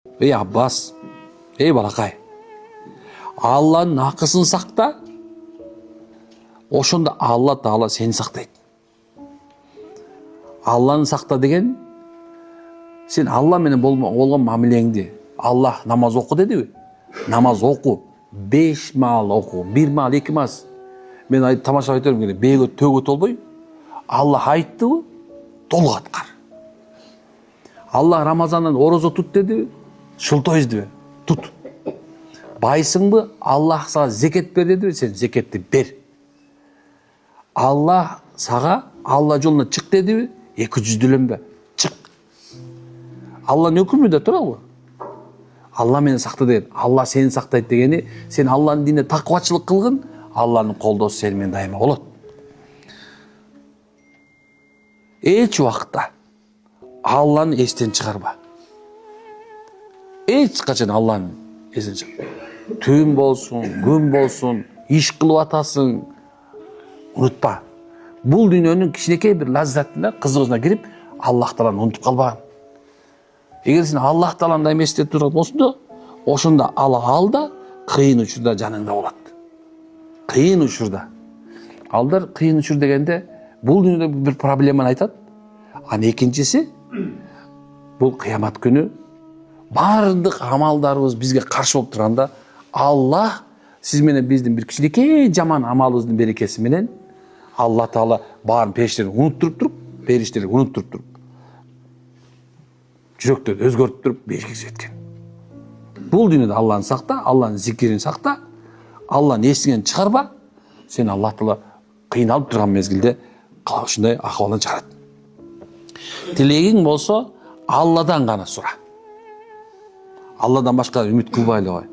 Ey Abbas, ey балакай, Алланын акысын сакта, ошондо Алла Таала сени сактайт. Алланы сакта деген, сен Алла менен болгон мамилеңди, Аллах намаз оку дедиби? Намаз оку, 5 маал оку, 1 маал 2 мас. Мен тамашалап айтырмын кene, бейгө төгөт болбой, Аллах айттыбы, толук аткар. Аллах Рамазандан орозо тут дедиби? Шултойздубу? Тут. Байсыңбы? Аллах сага зекет бер дедиби? Сен зекетти бер. Аллах сага Алла жолуна чык дедиби? 200-дүлөнбө? Чык. Алланын өкүмү да турабы? Алла мени сакта деген, Алла сени сактайт дегени, сен Алланын динине такыбачылык кылгын, Алланын колдоосу сени менен дайыма болот. Эч убакта Алланы эстен чыгарба. Эч качан Алланы эстен чыгарба. Түн болсун, күн болсун, иш кылып атасың, унутпа. Бул дүйнөнүн кичинекей бир лаззатына, кызыгына кирип, Аллах Тааланы унутуп калбаган. Эгер сен Аллах Тааланы дайыма эстеп турган болсоң, ошондо ал да кыйын учурда жаныңда болот. Кыйын учурда. Алдар кыйын учур дегенде бул дүйнөдө бир проблеманы айтат. Анан экинчиси бул кыямат күнү бардык амалдарыбыз бизге каршы болуп турганда, Аллах сиз менен биздин бир кичинекей жаман амалыбыздын берекеси менен Алла Таала баарын периштерин унуттуруп туруп, жүрөктөрдү өзгөртүп туруп бергиziп эткен. Бул дүйнөдө Алланы сакта, Алланын зикирин сакта, Алланы эсиңен чыгарба, сен Алла Таала кыйналып турган мезгилде ушундай акыбалдан чыгарат. Тилегиң болсо Алладан гана сура. Алладан башка үмүт кылбай эле кой.